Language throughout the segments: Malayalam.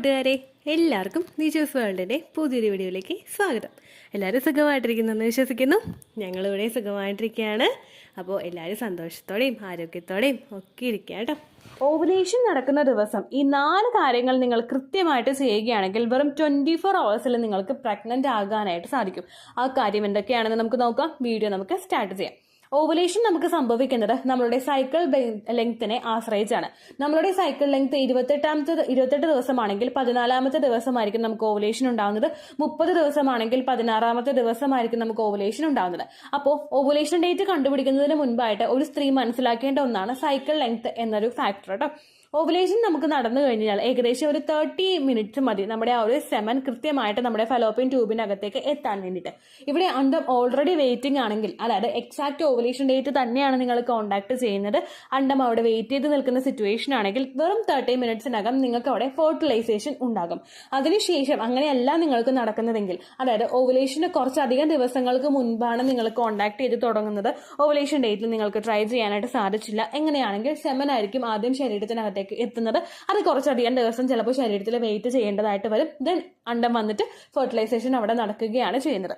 കൂട്ടുകാരെ, എല്ലാവർക്കും നിജോസ് വേൾഡിൻ്റെ പുതിയൊരു വീഡിയോയിലേക്ക് സ്വാഗതം. എല്ലാവരും സുഖമായിട്ടിരിക്കുന്നെന്ന് വിശ്വസിക്കുന്നു. ഞങ്ങളിവിടെ സുഖമായിട്ടിരിക്കുകയാണ്. അപ്പോൾ എല്ലാവരും സന്തോഷത്തോടെയും ആരോഗ്യത്തോടെയും ഒക്കെ ഇരിക്കുക കേട്ടോ. ഓവുലേഷൻ നടക്കുന്ന ദിവസം ഈ 4 കാര്യങ്ങൾ നിങ്ങൾ കൃത്യമായിട്ട് ചെയ്യുകയാണെങ്കിൽ വെറും 24 hours നിങ്ങൾക്ക് പ്രഗ്നൻ്റ് ആകാനായിട്ട് സാധിക്കും. ആ കാര്യം എന്തൊക്കെയാണെന്ന് നമുക്ക് നോക്കാം. വീഡിയോ നമുക്ക് സ്റ്റാർട്ട് ചെയ്യാം. ഓവുലേഷൻ നമുക്ക് സംഭവിക്കുന്നത് നമ്മളുടെ സൈക്കിൾ ലെങ്ത്തിനെ ആശ്രയിച്ചാണ്. നമ്മളുടെ സൈക്കിൾ ലെങ്ത് 28 ദിവസമാണെങ്കിൽ 14ാമത്തെ ദിവസമായിരിക്കും നമുക്ക് ഓവുലേഷൻ ഉണ്ടാകുന്നത്. 30 ദിവസമാണെങ്കിൽ 16ാമത്തെ ദിവസമായിരിക്കും നമുക്ക് ഓവുലേഷൻ ഉണ്ടാകുന്നത്. അപ്പോൾ ഓവുലേഷൻ ഡേറ്റ് കണ്ടുപിടിക്കുന്നതിന് മുൻപായിട്ട് ഒരു സ്ത്രീ മനസ്സിലാക്കേണ്ട ഒന്നാണ് സൈക്കിൾ ലെങ്ത് എന്നൊരു ഫാക്ടർ കേട്ടോ. ഓവുലേഷൻ നമുക്ക് നടന്നു കഴിഞ്ഞാൽ ഏകദേശം ഒരു 30 മിനിറ്റ്സ് മതി നമ്മുടെ ആ ഒരു സെമൻ കൃത്യമായിട്ട് നമ്മുടെ ഫലോപ്പിയൻ ട്യൂബിനകത്തേക്ക് എത്താൻ വേണ്ടിയിട്ട്. ഇവിടെ അണ്ടം ഓൾറെഡി വെയിറ്റിംഗ് ആണെങ്കിൽ, അതായത് എക്സാക്ട് ഓവുലേഷൻ ഡേറ്റ് തന്നെയാണ് നിങ്ങൾ കോൺടാക്ട് ചെയ്യുന്നത്, അണ്ടം അവിടെ വെയിറ്റ് ചെയ്ത് നിൽക്കുന്ന സിറ്റുവേഷൻ ആണെങ്കിൽ വെറും 30 മിനിറ്റ്സിനകം നിങ്ങൾക്ക് അവിടെ ഫെർട്ടിലൈസേഷൻ ഉണ്ടാകും. അതിനുശേഷം അങ്ങനെയല്ല നിങ്ങൾക്ക് നടക്കുന്നതെങ്കിൽ, അതായത് ഓവുലേഷന് കുറച്ചധികം ദിവസങ്ങൾക്ക് മുൻപാണ് നിങ്ങൾ കോൺടാക്ട് ചെയ്ത് തുടങ്ങുന്നത്, ഓവുലേഷൻ ഡേറ്റിൽ നിങ്ങൾക്ക് ട്രൈ ചെയ്യാനായിട്ട് സാധിച്ചില്ല എങ്ങനെയാണെങ്കിൽ സെമൻ ആയിരിക്കും ആദ്യം ശരീരത്തിനകത്ത് എത്തുന്നത്. അത് കുറച്ചധികം ദിവസം ചിലപ്പോൾ ശരീരത്തിൽ വെയിറ്റ് ചെയ്യേണ്ടതായിട്ട് വരും. ദെൻ അണ്ടം വന്നിട്ട് ഫെർട്ടിലൈസേഷൻ അവിടെ നടക്കുകയാണ് ചെയ്യുന്നത്.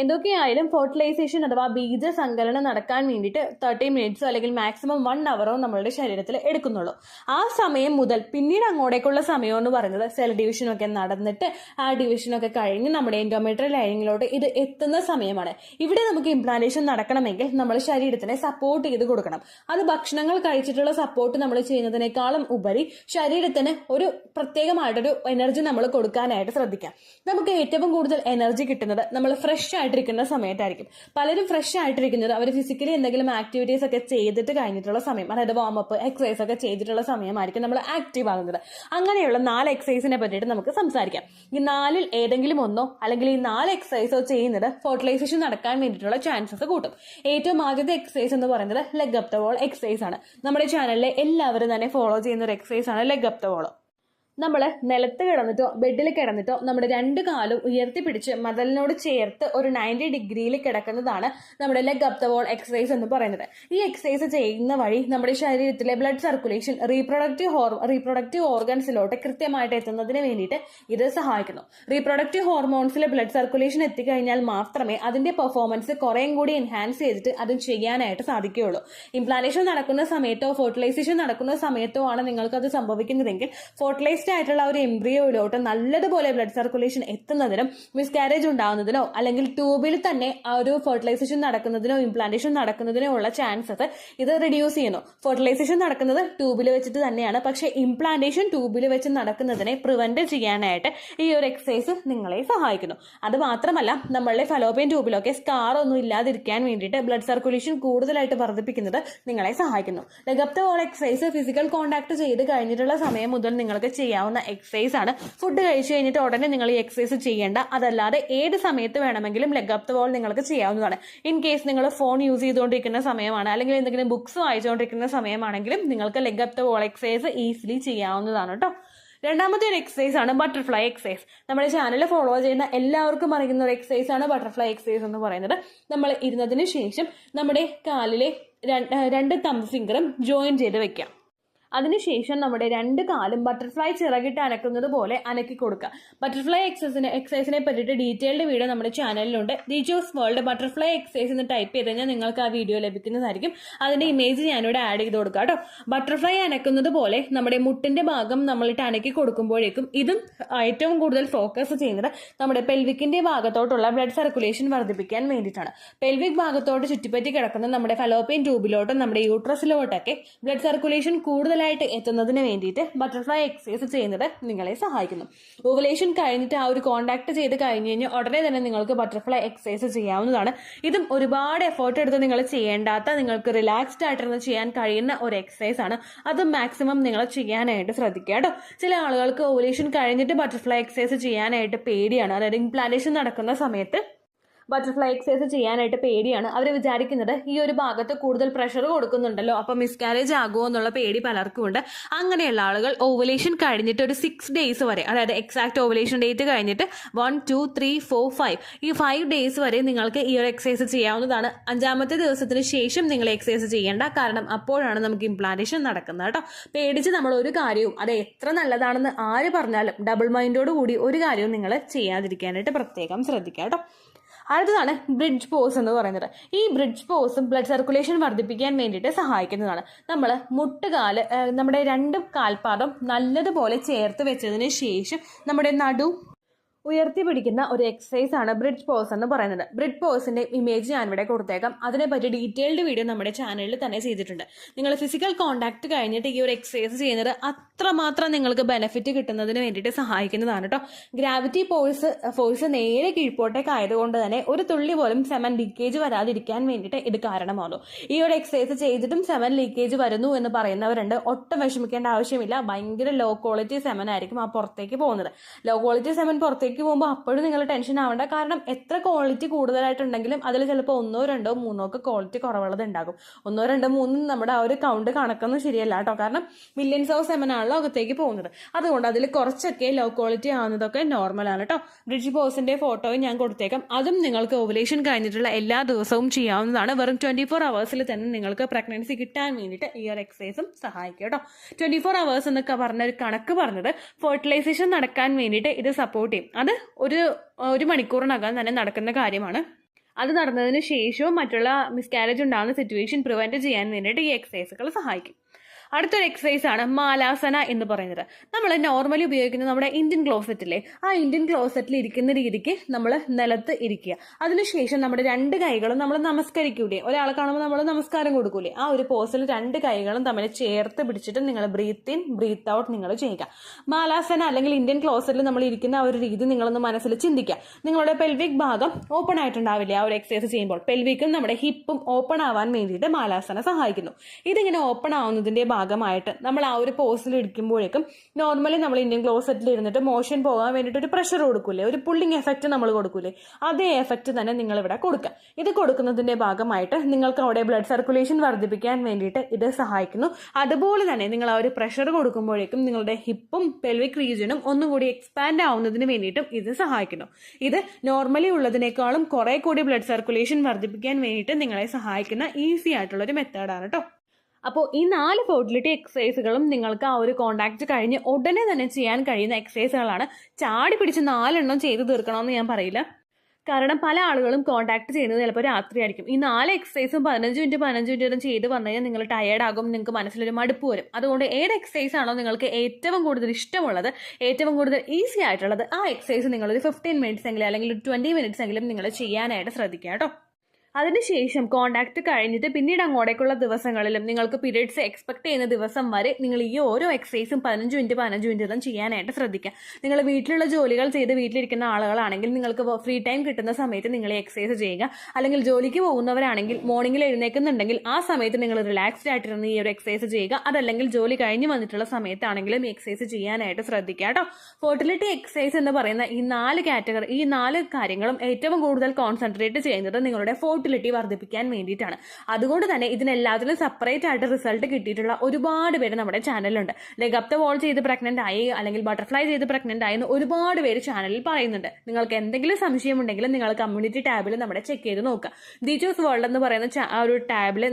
എന്തൊക്കെയായാലും ഫെർട്ടിലൈസേഷൻ അഥവാ ബീജസങ്കലനം നടക്കാൻ വേണ്ടിയിട്ട് 30 മിനിറ്റ്സോ അല്ലെങ്കിൽ മാക്സിമം 1 hour നമ്മളുടെ ശരീരത്തിൽ എടുക്കുന്നുള്ളൂ. ആ സമയം മുതൽ പിന്നീട് അങ്ങോട്ടേക്കുള്ള സമയം എന്ന് പറയുന്നത് സെൽ ഡിവിഷനൊക്കെ നടന്നിട്ട് ആ ഡിവിഷനൊക്കെ കഴിഞ്ഞ് നമ്മുടെ എൻഡോമെട്രിയൽ ലൈനിങ്ങിലോട്ട് ഇത് എത്തുന്ന സമയമാണ്. ഇവിടെ നമുക്ക് ഇംപ്ലാന്റേഷൻ നടക്കണമെങ്കിൽ നമ്മൾ ശരീരത്തിനെ സപ്പോർട്ട് ചെയ്ത് കൊടുക്കണം. അത് ഭക്ഷണങ്ങൾ കഴിച്ചിട്ടുള്ള സപ്പോർട്ട് നമ്മൾ ചെയ്യുന്നതിനേക്കാളും ഉപരി ശരീരത്തിന് ഒരു പ്രത്യേകമായിട്ടൊരു എനർജി നമ്മൾ കൊടുക്കാനായിട്ട് ശ്രദ്ധിക്കാം. നമുക്ക് ഏറ്റവും കൂടുതൽ എനർജി കിട്ടുന്നത് നമ്മൾ ഫ്രഷ് ആയിട്ടിരിക്കുന്ന സമയത്തായിരിക്കും. പലരും ഫ്രഷ് ആയിട്ടിരിക്കുന്നത് അവർ ഫിസിക്കലി എന്തെങ്കിലും ആക്ടിവിറ്റീസ് ഒക്കെ ചെയ്തിട്ട് കഴിഞ്ഞിട്ടുള്ള സമയം, അതായത് വാമപ്പ് എക്സസൈസ് ഒക്കെ ചെയ്തിട്ടുള്ള സമയമായിരിക്കും നമ്മൾ ആക്റ്റീവ് ആകുന്നത്. അങ്ങനെയുള്ള 4 എക്സസൈസിനെ പറ്റിയിട്ട് നമുക്ക് സംസാരിക്കാം. ഈ 4-ൽ ഏതെങ്കിലും ഒന്നോ അല്ലെങ്കിൽ ഈ 4 എക്സസൈസോ ചെയ്യുന്നത് ഫെർട്ടിലൈസേഷൻ നടക്കാൻ വേണ്ടിയിട്ടുള്ള ചാൻസസ് കൂട്ടും. ഏറ്റവും ആദ്യത്തെ എക്സസൈസ് എന്ന് പറയുന്നത് leg up the wall exercise ആണ്. നമ്മുടെ ചാനലിലെ എല്ലാവരും തന്നെ ഫോളോ ചെയ്യുന്ന ഒരു എക്സസൈസ് ആണ് ലെഗ് അപ്പ് ദ വാൾ. നമ്മൾ നിലത്ത് കിടന്നിട്ടോ ബെഡിൽ കിടന്നിട്ടോ നമ്മുടെ 2 കാലും ഉയർത്തിപ്പിടിച്ച് മതിലിനോട് ചേർത്ത് ഒരു 90 ഡിഗ്രിയിൽ കിടക്കുന്നതാണ് നമ്മുടെ leg up the wall exercise എന്ന് പറയുന്നത്. ഈ എക്സസൈസ് ചെയ്യുന്ന വഴി നമ്മുടെ ശരീരത്തിലെ ബ്ലഡ് സർക്കുലേഷൻ റീപ്രൊഡക്റ്റീവ് ഓർഗൻസിലോട്ട് കൃത്യമായിട്ട് എത്തുന്നതിന് വേണ്ടിയിട്ട് ഇത് സഹായിക്കുന്നു. റീപ്രൊഡക്റ്റീവ് ഹോർമോൺസിലെ ബ്ലഡ് സർക്കുലേഷൻ എത്തിക്കഴിഞ്ഞാൽ മാത്രമേ അതിന്റെ പെർഫോമൻസ് കുറേയും കൂടി എൻഹാൻസ് ചെയ്തിട്ട് അത് ചെയ്യാനായിട്ട് സാധിക്കുകയുള്ളൂ. ഇംപ്ലാന്റേഷൻ നടക്കുന്ന സമയത്തോ ഫെർട്ടിലൈസേഷൻ നടക്കുന്ന സമയത്തോ ആണ് നിങ്ങൾക്ക് അത് സംഭവിക്കുന്നതെങ്കിൽ ഫെർട്ടിലൈസ്ഡ് ആയിട്ടുള്ള ഒരു എംബ്രിയോയിലോട്ട് നല്ലതുപോലെ ബ്ലഡ് സർക്കുലേഷൻ എത്തുന്നതിനും മിസ്കാരേജ് ഉണ്ടാകുന്നതിനോ അല്ലെങ്കിൽ ട്യൂബിൽ തന്നെ ആ ഒരു ഫെർട്ടിലൈസേഷൻ നടക്കുന്നതിനോ ഇംപ്ലാന്റേഷൻ നടക്കുന്നതിനോ ഉള്ള ചാൻസസ് ഇത് റിഡ്യൂസ് ചെയ്യുന്നു. ഫെർട്ടിലൈസേഷൻ നടക്കുന്നത് ട്യൂബിൽ വെച്ചിട്ട് തന്നെയാണ്, പക്ഷെ ഇംപ്ലാന്റേഷൻ ട്യൂബിൽ വെച്ച് നടക്കുന്നതിനെ പ്രിവെന്റ് ചെയ്യാനായിട്ട് ഈ ഒരു എക്സസൈസ് നിങ്ങളെ സഹായിക്കുന്നു. അത് മാത്രമല്ല നമ്മളുടെ ഫലോപ്പിയൻ ട്യൂബിലൊക്കെ സ്കാർ ഒന്നും ഇല്ലാതിരിക്കാൻ വേണ്ടിയിട്ട് ബ്ലഡ് സർക്കുലേഷൻ കൂടുതലായിട്ട് വർദ്ധിപ്പിക്കുന്നത് നിങ്ങളെ സഹായിക്കുന്നു. Leg up the wall exercise physical contact ചെയ്ത് കഴിഞ്ഞിട്ടുള്ള സമയം മുതൽ നിങ്ങൾക്ക് ചെയ്യാവുന്ന എക്സസൈസ് ആണ്. ഫുഡ് കഴിച്ചു കഴിഞ്ഞിട്ട് ഉടനെ നിങ്ങൾ ഈ എക്സസൈസ് ചെയ്യേണ്ട. അതല്ലാതെ ഏത് സമയത്ത് വേണമെങ്കിലും ലെഗ് അപ്പ് ദ വാൾ നിങ്ങൾക്ക് ചെയ്യാവുന്നതാണ്. ഇൻ കേസ് നിങ്ങൾ ഫോൺ യൂസ് ചെയ്തുകൊണ്ടിരിക്കുന്ന സമയമാണ് അല്ലെങ്കിൽ എന്തെങ്കിലും ബുക്സ് വായിച്ചുകൊണ്ടിരിക്കുന്ന സമയമാണെങ്കിലും നിങ്ങൾക്ക് leg up the wall exercise easily ചെയ്യാവുന്നതാണ് കേട്ടോ. രണ്ടാമത്തെ ഒരു എക്സസൈസ് ആണ് ബട്ടർഫ്ലൈ എക്സസൈസ്. നമ്മുടെ ചാനൽ ഫോളോ ചെയ്യുന്ന എല്ലാവർക്കും അറിയുന്ന ഒരു എക്സസൈസ് ആണ് ബട്ടർഫ്ലൈ എക്സസൈസ് എന്ന് പറയുന്നത്. നമ്മൾ ഇരുന്നതിന് ശേഷം നമ്മുടെ കാലിലെ 2 തമ്പ് ഫിംഗറും ജോയിൻ ചെയ്ത് വെക്കാം. അതിനുശേഷം നമ്മുടെ 2 കാലും ബട്ടർഫ്ലൈ ചിറകിട്ട് അനക്കുന്നത് പോലെ അനക്കി കൊടുക്കുക. ബട്ടർഫ്ലൈ എക്സസൈസിനെ പറ്റിയിട്ട് ഡീറ്റെയിൽഡ് വീഡിയോ നമ്മുടെ ചാനലിലുണ്ട്. ദിജോസ് വേൾഡ് ബട്ടർഫ്ലൈ എക്സസൈസ് എന്ന് ടൈപ്പ് ചെയ്ത് കഴിഞ്ഞാൽ നിങ്ങൾക്ക് ആ വീഡിയോ ലഭിക്കുന്നതായിരിക്കും. അതിന്റെ ഇമേജ് ഞാനിവിടെ ആഡ് ചെയ്ത് കൊടുക്കാം കേട്ടോ. ബട്ടർഫ്ലൈ അനക്കുന്നത് പോലെ നമ്മുടെ മുട്ടിന്റെ ഭാഗം നമ്മളിട്ട് അനക്കി കൊടുക്കുമ്പോഴേക്കും ഇതും ഏറ്റവും കൂടുതൽ ഫോക്കസ് ചെയ്യുന്നത് നമ്മുടെ പെൽവിക്കിന്റെ ഭാഗത്തോട്ടുള്ള ബ്ലഡ് സർക്കുലേഷൻ വർദ്ധിപ്പിക്കാൻ വേണ്ടിയിട്ടാണ്. പെൽവിക് ഭാഗത്തോട്ട് ചുറ്റിപ്പറ്റി കിടക്കുന്ന നമ്മുടെ ഫലോപ്പിയൻ ട്യൂബിലോട്ടും നമ്മുടെ യൂട്രസിലോട്ടൊക്കെ ബ്ലഡ് സർക്കുലേഷൻ കൂടുതൽ എത്തുന്നതിന് വേണ്ടിയിട്ട് ബട്ടർഫ്ലൈ എക്സസൈസ് ചെയ്യുന്നത് നിങ്ങളെ സഹായിക്കുന്നു. ഓവുലേഷൻ കഴിഞ്ഞിട്ട് ആ ഒരു കോൺടാക്ട് ചെയ്ത് കഴിഞ്ഞ് കഴിഞ്ഞാൽ ഉടനെ തന്നെ നിങ്ങൾക്ക് ബട്ടർഫ്ലൈ എക്സസൈസ് ചെയ്യാവുന്നതാണ്. ഇതും ഒരുപാട് എഫേർട്ട് എടുത്ത് നിങ്ങൾ ചെയ്യേണ്ടാത്ത, നിങ്ങൾക്ക് റിലാക്സ്ഡ് ആയിട്ടിരുന്ന് ചെയ്യാൻ കഴിയുന്ന ഒരു എക്സസൈസ് ആണ്. അത് മാക്സിമം നിങ്ങൾ ചെയ്യാനായിട്ട് ശ്രദ്ധിക്കുക കേട്ടോ. ചില ആളുകൾക്ക് ഓവുലേഷൻ കഴിഞ്ഞിട്ട് ബട്ടർഫ്ലൈ എക്സസൈസ് ചെയ്യാനായിട്ട് പേടിയാണ്. അതായത് ഇംപ്ലാന്റേഷൻ നടക്കുന്ന സമയത്ത് ബട്ടർഫ്ലൈ എക്സസൈസ് ചെയ്യാനായിട്ട് പേടിയാണ്. അവർ വിചാരിക്കുന്നത് ഈ ഒരു ഭാഗത്ത് കൂടുതൽ പ്രഷർ കൊടുക്കുന്നുണ്ടല്ലോ, അപ്പം മിസ്കാരേജ് ആകുമോ എന്നുള്ള പേടി പലർക്കും ഉണ്ട്. അങ്ങനെയുള്ള ആളുകൾ ഓവുലേഷൻ കഴിഞ്ഞിട്ട് ഒരു 6 days വരെ, അതായത് എക്സാക്ട് ഓവുലേഷൻ ഡേറ്റ് കഴിഞ്ഞിട്ട് 1 2 3 4 5 ഈ 5 days വരെ നിങ്ങൾക്ക് ഈ ഒരു എക്സസൈസ് ചെയ്യാവുന്നതാണ്. 5ാമത്തെ ദിവസത്തിന് ശേഷം നിങ്ങൾ എക്സസൈസ് ചെയ്യേണ്ട, കാരണം അപ്പോഴാണ് നമുക്ക് ഇംപ്ലാന്റേഷൻ നടക്കുന്നത് കേട്ടോ. പേടിച്ച് നമ്മൾ ഒരു കാര്യവും, അത് എത്ര നല്ലതാണെന്ന് ആര് പറഞ്ഞാലും ഡബിൾ മൈൻഡോട് കൂടി ഒരു കാര്യവും നിങ്ങൾ ചെയ്യാതിരിക്കാനായിട്ട് പ്രത്യേകം ശ്രദ്ധിക്കുക കേട്ടോ. അടുത്തതാണ് ബ്രിഡ്ജ് പോസ് എന്ന് പറയുന്നത്. ഈ ബ്രിഡ്ജ് പോസും ബ്ലഡ് സർക്കുലേഷൻ വർദ്ധിപ്പിക്കാൻ വേണ്ടിയിട്ട് സഹായിക്കുന്നതാണ്. നമ്മൾ മുട്ടുകാല്, നമ്മുടെ 2 കാൽപാദം നല്ലതുപോലെ ചേർത്ത് വെച്ചതിന് ശേഷം നമ്മുടെ നടു ഉയർത്തി പിടിക്കുന്ന ഒരു എക്സസൈസ് ആണ് ബ്രിഡ്ജ് പോസ് എന്ന് പറയുന്നത്. ബ്രിഡ്ജ് പോസിന്റെ ഇമേജ് ഞാൻ ഇവിടെ കൊടുത്തേക്കാം. അതിനെപ്പറ്റി ഡീറ്റെയിൽഡ് വീഡിയോ നമ്മുടെ ചാനലിൽ തന്നെ ചെയ്തിട്ടുണ്ട്. നിങ്ങൾ ഫിസിക്കൽ കോൺടാക്ട് കഴിഞ്ഞിട്ട് ഈ ഒരു എക്സസൈസ് ചെയ്യുന്നത് അത്രമാത്രം നിങ്ങൾക്ക് ബെനിഫിറ്റ് കിട്ടുന്നതിന് വേണ്ടിയിട്ട് സഹായിക്കുന്നതാണ് കേട്ടോ. ഗ്രാവിറ്റി ഫോഴ്സ് നേരെ കീഴ്പോട്ടേക്ക് ആയതുകൊണ്ട് തന്നെ ഒരു തുള്ളി പോലും സെമൻ ലീക്കേജ് വരാതിരിക്കാൻ വേണ്ടിയിട്ട് ഇത് കാരണമാകും. ഈ ഒരു എക്സസൈസ് ചെയ്തിട്ടും സെമൻ ലീക്കേജ് വരുന്നു എന്ന് പറയുന്നവരുണ്ട്. ഒട്ടും വിഷമിക്കേണ്ട ആവശ്യമില്ല. ഭയങ്കര ലോ ക്വാളിറ്റി സെമൻ ആയിരിക്കും ആ പുറത്തേക്ക് പോകുന്നത്. ലോ ക്വാളിറ്റി സെമൻ പുറത്തേക്ക് പോകുമ്പോൾ അപ്പോഴും നിങ്ങൾ ടെൻഷൻ ആവേണ്ട. കാരണം എത്ര ക്വാളിറ്റി കൂടുതലായിട്ടുണ്ടെങ്കിലും അതിൽ ചിലപ്പോൾ 1 2 3 ഒക്കെ ക്വാളിറ്റി കുറവുള്ളത് ഉണ്ടാകും. 1 2 3 നമ്മുടെ ആ ഒരു കൗണ്ട് കണക്കൊന്നും ശരിയല്ല കേട്ടോ. കാരണം മില്യൺസ് ഓഫ് സെമൻ ആണല്ലോ അകത്തേക്ക് പോകുന്നത്. അതുകൊണ്ട് അതിൽ കുറച്ചൊക്കെ ലോ ക്വാളിറ്റി ആവുന്നതൊക്കെ നോർമലാണ് കേട്ടോ. ബ്രിഡ്ജ് പോസിന്റെ ഫോട്ടോയും ഞാൻ കൊടുത്തേക്കാം. അതും നിങ്ങൾക്ക് ഓവുലേഷൻ കഴിഞ്ഞിട്ടുള്ള എല്ലാ ദിവസവും ചെയ്യാവുന്നതാണ്. വെറും 24 hours തന്നെ നിങ്ങൾക്ക് പ്രഗ്നൻസി കിട്ടാൻ വേണ്ടിയിട്ട് ഈ ഒരു എക്സസൈസും സഹായിക്കും കേട്ടോ. 24 hours എന്നൊക്കെ പറഞ്ഞ ഒരു കണക്ക് പറഞ്ഞത് ഫെർട്ടിലൈസേഷൻ നടക്കാൻ വേണ്ടിയിട്ട് ഇത് സപ്പോർട്ട് ചെയ്യും. അത് ഒരു മണിക്കൂറിനകം തന്നെ നടക്കുന്ന കാര്യമാണ്. അത് നടന്നതിന് ശേഷവും മറ്റുള്ള മിസ്കാരേജ് ഉണ്ടാകുന്ന സിറ്റുവേഷൻ പ്രിവെന്റ് ചെയ്യാൻ വേണ്ടിയിട്ട് ഈ എക്സസൈസുകൾ സഹായിക്കും. അടുത്തൊരു എക്സസൈസ് ആണ് മാലാസന എന്ന് പറയുന്നത്. നമ്മൾ നോർമലി ഉപയോഗിക്കുന്ന നമ്മുടെ ഇന്ത്യൻ ക്ലോസറ്റില്ലേ, ആ ഇന്ത്യൻ ക്ലോസറ്റിൽ ഇരിക്കുന്ന രീതിക്ക് നമ്മൾ നിലത്ത് ഇരിക്കുക. അതിനുശേഷം നമ്മുടെ 2 കൈകളും നമ്മൾ നമസ്കരിക്കൂലേ, ഒരാളെ കാണുമ്പോൾ നമ്മൾ നമസ്കാരം കൊടുക്കൂലേ, ആ ഒരു പോസിൽ 2 കൈകളും തമ്മിൽ ചേർത്ത് പിടിച്ചിട്ട് നിങ്ങൾ ബ്രീത്ത് ഇൻ ബ്രീത്ത് ഔട്ട് നിങ്ങൾ ചെയ്യുക. മാലാസന അല്ലെങ്കിൽ ഇന്ത്യൻ ക്ലോസറ്റിൽ നമ്മൾ ഇരിക്കുന്ന ആ ഒരു രീതി നിങ്ങളൊന്ന് മനസ്സിൽ ചിന്തിക്കുക. നിങ്ങളുടെ പെൽവിക് ഭാഗം ഓപ്പൺ ആയിട്ടുണ്ടാവില്ലേ ആ ഒരു എക്സസൈസ് ചെയ്യുമ്പോൾ? പെൽവിക്കും നമ്മുടെ ഹിപ്പും ഓപ്പൺ ആവാൻ വേണ്ടിയിട്ട് മാലാസന സഹായിക്കുന്നു. ഇതിങ്ങനെ ഓപ്പൺ ആവുന്നതിന്റെ ഭാഗമായിട്ട് നമ്മൾ ആ ഒരു പോസിൽ ഇരിക്കുമ്പോഴേക്കും നോർമലി നമ്മൾ ഇന്ത്യൻ ക്ലോസറ്റിൽ ഇരുന്നിട്ട് മോഷൻ പോകാൻ വേണ്ടിയിട്ട് ഒരു പ്രഷർ കൊടുക്കൂലേ, ഒരു പുള്ളിങ് എഫക്റ്റ് നമ്മൾ കൊടുക്കൂലേ, അതേ എഫക്റ്റ് തന്നെ നിങ്ങൾ ഇവിടെ കൊടുക്കുക. ഇത് കൊടുക്കുന്നതിന്റെ ഭാഗമായിട്ട് നിങ്ങൾക്ക് അവിടെ ബ്ലഡ് സർക്കുലേഷൻ വർദ്ധിപ്പിക്കാൻ വേണ്ടിയിട്ട് ഇത് സഹായിക്കുന്നു. അതുപോലെ തന്നെ നിങ്ങൾ ആ ഒരു പ്രഷർ കൊടുക്കുമ്പോഴേക്കും നിങ്ങളുടെ ഹിപ്പും പെൽവിക് റീജിയനും ഒന്നുകൂടി എക്സ്പാൻഡ് ആവുന്നതിന് വേണ്ടിയിട്ടും ഇത് സഹായിക്കുന്നു. ഇത് നോർമലി ഉള്ളതിനേക്കാളും കുറെ കൂടി ബ്ലഡ് സർക്കുലേഷൻ വർദ്ധിപ്പിക്കാൻ വേണ്ടിയിട്ട് നിങ്ങളെ സഹായിക്കുന്ന ഈസി ആയിട്ടുള്ള ഒരു മെത്തേഡാണ് കേട്ടോ. അപ്പോൾ ഈ 4 ഫെർട്ടിലിറ്റി എക്സസൈസുകളും നിങ്ങൾക്ക് ആ ഒരു കോണ്ടാക്ട് കഴിഞ്ഞ് ഉടനെ തന്നെ ചെയ്യാൻ കഴിയുന്ന എക്സസൈസുകളാണ്. ചാടി പിടിച്ച് 4 എണ്ണം ചെയ്ത് തീർക്കണമെന്ന് ഞാൻ പറയില്ല. കാരണം പല ആളുകളും കോണ്ടാക്ട് ചെയ്യുന്നത് ചിലപ്പോൾ രാത്രിയായിരിക്കും. ഈ 4 എക്സസൈസും 15 മിനിറ്റ് ചെയ്ത് വന്നു കഴിഞ്ഞാൽ നിങ്ങൾ ടയേർഡ് ആകും, നിങ്ങൾക്ക് മനസ്സിലൊരു മടുപ്പ് വരും. അതുകൊണ്ട് ഏത് എക്സസൈസ് ആണോ നിങ്ങൾക്ക് ഏറ്റവും കൂടുതൽ ഇഷ്ടമുള്ളത്, ഏറ്റവും കൂടുതൽ ഈസി ആയിട്ടുള്ളത്, ആ എക്സസൈസ് നിങ്ങളൊരു 15 minutes എങ്കിലും അല്ലെങ്കിൽ ഒരു 20 minutes എങ്കിലും നിങ്ങൾ ചെയ്യാനായിട്ട് ശ്രദ്ധിക്കുക കേട്ടോ. അതിനുശേഷം കോണ്ടാക്ട് കഴിഞ്ഞിട്ട് പിന്നീട് അങ്ങോട്ടേക്കുള്ള ദിവസങ്ങളിലും നിങ്ങൾക്ക് പീരിയഡ്സ് എക്സ്പെക്ട് ചെയ്യുന്ന ദിവസം വരെ നിങ്ങൾ ഈ ഓരോ എക്സസൈസും 15 മിനിറ്റ് ചെയ്യാനായിട്ട് ശ്രദ്ധിക്കുക. നിങ്ങൾ വീട്ടിലുള്ള ജോലികൾ ചെയ്ത് വീട്ടിലിരിക്കുന്ന ആളുകളാണെങ്കിൽ നിങ്ങൾക്ക് ഫ്രീ ടൈം കിട്ടുന്ന സമയത്ത് നിങ്ങൾ എക്സസൈസ് ചെയ്യുക. അല്ലെങ്കിൽ ജോലിക്ക് പോകുന്നവരാണെങ്കിൽ മോർണിംഗിൽ എഴുന്നേൽക്കുന്നുണ്ടെങ്കിൽ ആ സമയത്ത് നിങ്ങൾ റിലാക്സ്ഡ് ആയിട്ടിരുന്ന് ഈ ഒരു എക്സസൈസ് ചെയ്യുക. അതല്ലെങ്കിൽ ജോലി കഴിഞ്ഞ് വന്നിട്ടുള്ള സമയത്താണെങ്കിലും ഈ എക്സസൈസ് ചെയ്യാനായിട്ട് ശ്രദ്ധിക്കുക കേട്ടോ. ഫെർട്ടിലിറ്റി എക്സസൈസ് എന്ന് പറയുന്ന ഈ 4 കാറ്റഗറി, ഈ 4 കാര്യങ്ങളും ഏറ്റവും കൂടുതൽ കോൺസെൻട്രേറ്റ് ചെയ്യുന്നത് നിങ്ങളുടെ ഫെർട്ടിലിറ്റി വർദ്ധിപ്പിക്കാൻ വേണ്ടിയിട്ടാണ്. അതുകൊണ്ട് തന്നെ ഇതിനെല്ലാത്തിനും സെപ്പറേറ്റ് ആയിട്ട് റിസൾട്ട് കിട്ടിയിട്ടുള്ള ഒരുപാട് പേര് നമ്മുടെ ചാനലിലുണ്ട്. ലെഗ് അപ്പ് ദ വാൾ ചെയ്ത് പ്രഗ്നന്റ് ആയി അല്ലെങ്കിൽ ബട്ടർഫ്ലൈ ചെയ്ത് പ്രഗ്നന്റ് ആയി എന്ന് ഒരുപാട് പേര് ചാനലിൽ പറയുന്നുണ്ട്. നിങ്ങൾക്ക് എന്തെങ്കിലും സംശയം ഉണ്ടെങ്കിൽ നിങ്ങൾ കമ്മ്യൂണിറ്റി ടാബിൽ നമ്മുടെ ചെക്ക് ചെയ്ത് നോക്കുക. ദീജോസ് വേൾഡ് എന്ന് പറയുന്ന ആ ഒരു ടാബിൽ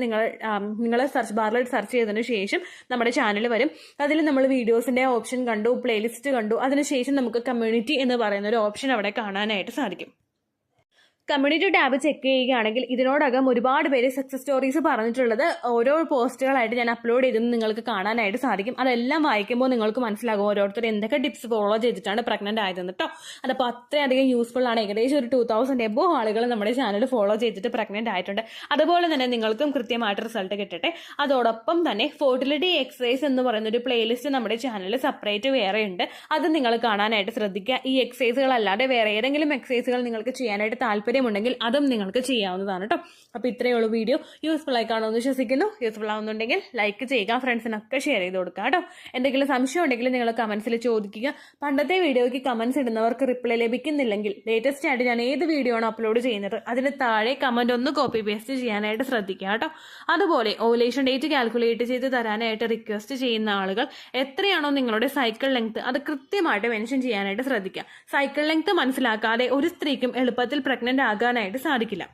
നിങ്ങൾ സെർച്ച് ബാറിൽ സെർച്ച് ചെയ്തതിനു ശേഷം നമ്മുടെ ചാനൽ വരും. അതിൽ നമ്മൾ വീഡിയോസിന്റെ ഓപ്ഷൻ കണ്ടു, പ്ലേലിസ്റ്റ് കണ്ടു, അതിനുശേഷം നമുക്ക് കമ്മ്യൂണിറ്റി എന്ന് പറയുന്ന ഒരു ഓപ്ഷൻ അവിടെ കാണാനായിട്ട് സാധിക്കും. കമ്മ്യൂണിറ്റി ടാബ് ചെക്ക് ചെയ്യുകയാണെങ്കിൽ ഇതിനോടകം ഒരുപാട് പേര് സക്സസ് സ്റ്റോറീസ് പറഞ്ഞിട്ടുള്ളത് ഓരോ പോസ്റ്റുകളായിട്ട് ഞാൻ അപ്ലോഡ് ചെയ്തെന്ന് നിങ്ങൾക്ക് കാണാനായിട്ട് സാധിക്കും. അതെല്ലാം വായിക്കുമ്പോൾ നിങ്ങൾക്ക് മനസ്സിലാകും ഓരോരുത്തർ എന്തൊക്കെ ടിപ്സ് ഫോളോ ചെയ്തിട്ടാണ് പ്രഗ്നന്റ് ആയതെന്ന് കേട്ടോ. അതപ്പോൾ അത്രയധികം യൂസ്ഫുൾ ആണ്. ഏകദേശം ഒരു 2000 എബോ ആളുകൾ നമ്മുടെ ചാനൽ ഫോളോ ചെയ്തിട്ട് പ്രഗ്നന്റ് ആയിട്ടുണ്ട്. അതുപോലെ തന്നെ നിങ്ങൾക്കും കൃത്യമായിട്ട് റിസൾട്ട് കിട്ടട്ടെ. അതോടൊപ്പം തന്നെ ഫെർട്ടിലിറ്റി എക്സസൈസ് എന്ന് പറയുന്ന ഒരു പ്ലേലിസ്റ്റ് നമ്മുടെ ചാനലിൽ സെപ്പറേറ്റ് വേറെ ഉണ്ട്. അത് നിങ്ങൾ കാണാനായിട്ട് ശ്രദ്ധിക്കുക. ഈ എക്സസൈസുകൾ അല്ലാതെ വേറെ ഏതെങ്കിലും എക്സസൈസുകൾ നിങ്ങൾക്ക് ചെയ്യാനായിട്ട് താല്പര്യം താല്പര്യമുണ്ടെങ്കിൽ അതും നിങ്ങൾക്ക് ചെയ്യാവുന്നതാണ് കേട്ടോ. അപ്പോൾ ഇത്രയേ ഉള്ളൂ വീഡിയോ. യൂസ്ഫുൾ ആയി കാണുമെന്ന് വിശ്വസിക്കുന്നു. യൂസ്ഫുൾ ആവുന്നുണ്ടെങ്കിൽ ലൈക്ക് ചെയ്യുക, ഫ്രണ്ട്സിനൊക്കെ ഷെയർ ചെയ്ത് കൊടുക്കുക കേട്ടോ. എന്തെങ്കിലും സംശയം ഉണ്ടെങ്കിൽ നിങ്ങൾ കമൻസിൽ ചോദിക്കുക. പണ്ടത്തെ വീഡിയോയ്ക്ക് കമൻസ് ഇടുന്നവർക്ക് റിപ്ലൈ ലഭിക്കുന്നില്ലെങ്കിൽ ലേറ്റസ്റ്റ് ആയിട്ട് ഞാൻ ഏത് വീഡിയോ ആണ് അപ്ലോഡ് ചെയ്യുന്നത് അതിന് താഴെ കമന്റ് ഒന്ന് കോപ്പി പേസ്റ്റ് ചെയ്യാനായിട്ട് ശ്രദ്ധിക്കുക കേട്ടോ. അതുപോലെ ഓവുലേഷൻ ഡേറ്റ് കാൽക്കുലേറ്റ് ചെയ്ത് തരാനായിട്ട് റിക്വസ്റ്റ് ചെയ്യുന്ന ആളുകൾ എത്രയാണോ നിങ്ങളുടെ സൈക്കിൾ ലെങ്ത് അത് കൃത്യമായിട്ട് മെൻഷൻ ചെയ്യാനായിട്ട് ശ്രദ്ധിക്കുക. സൈക്കിൾ ലെങ്ത് മനസ്സിലാക്കാതെ ഒരു സ്ത്രീക്കും എളുപ്പത്തിൽ പ്രഗ്നന്റ് ആകാനായിട്ട് സാധിക്കില്ല.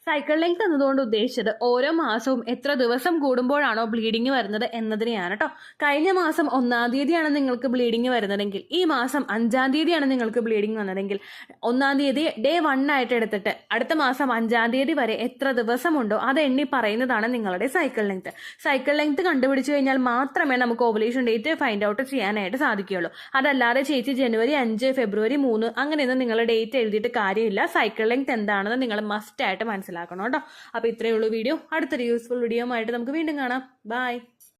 സൈക്കിൾ ലെങ്ത് എന്നതുകൊണ്ട് ഉദ്ദേശിച്ചത് ഓരോ മാസവും എത്ര ദിവസം കൂടുമ്പോഴാണോ ബ്ലീഡിങ് വരുന്നത് എന്നതിനെയാണ് കേട്ടോ. കഴിഞ്ഞ മാസം 1-ാം തീയതിയാണ് നിങ്ങൾക്ക് ബ്ലീഡിങ് വരുന്നതെങ്കിൽ ഈ മാസം 5-ാം തീയതിയാണ് നിങ്ങൾക്ക് ബ്ലീഡിങ് വന്നതെങ്കിൽ 1-ാം തീയതി ഡേ 1 ആയിട്ട് എടുത്തിട്ട് അടുത്ത മാസം 5-ാം തീയതി വരെ എത്ര ദിവസമുണ്ടോ അത് എണ്ണി പറയുന്നതാണ് നിങ്ങളുടെ സൈക്കിൾ ലെങ്ത്. സൈക്കിൾ ലെങ്ത് കണ്ടുപിടിച്ചു കഴിഞ്ഞാൽ മാത്രമേ നമുക്ക് ഓവുലേഷൻ ഡേറ്റ് ഫൈൻഡ് ഔട്ട് ചെയ്യാനായിട്ട് സാധിക്കുകയുള്ളൂ. അതല്ലാതെ ചേച്ചി ജനുവരി 5, ഫെബ്രുവരി 3 അങ്ങനെയൊന്നും നിങ്ങൾ ഡേറ്റ് എഴുതിയിട്ട് കാര്യമില്ല. സൈക്കിൾ ലെങ്ത് എന്താണെന്ന് നിങ്ങൾ മസ്റ്റ് ആയിട്ട് മനസ്സിലാക്കണം കേട്ടോ. അപ്പോൾ ഇത്രയേ ഉള്ളൂ വീഡിയോ. അടുത്തൊരു യൂസ്ഫുൾ വീഡിയോ ആയിട്ട് നമുക്ക് വീണ്ടും കാണാം. ബൈ.